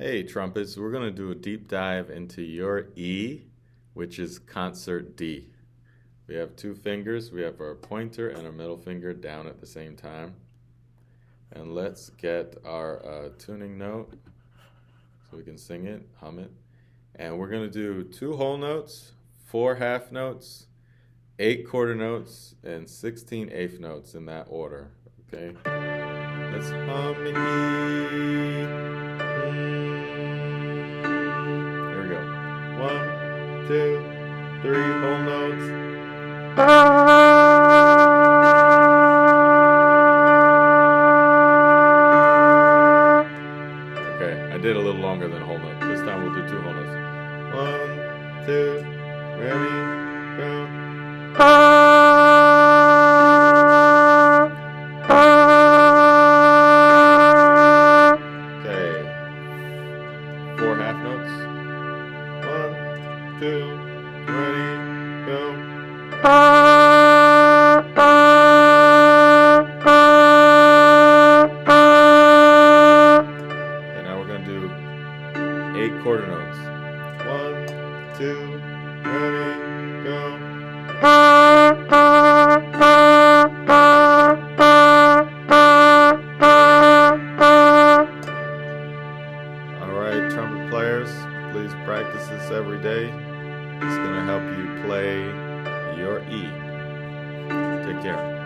Hey trumpets, we're going to do a deep dive into your E, which is concert D. We have two fingers, we have our pointer and our middle finger down at the same time. And let's get our tuning note so we can sing it, hum it. And we're going to do 2 whole notes, 4 half notes, 8 quarter notes, and 16 eighth notes in that order. Okay? Let's hum the E. Here we go. 1, 2, 3 whole notes. Okay, I did a little longer than a whole note. This time we'll do 2 whole notes. 1, 2, ready, go. Okay, 4 half notes. 1, 2, ready, go. And now we're going to do 8 quarter notes. 1, 2, ready, go. Alright, trumpet players, please practice this every day. It's going to help you play your E. Take care.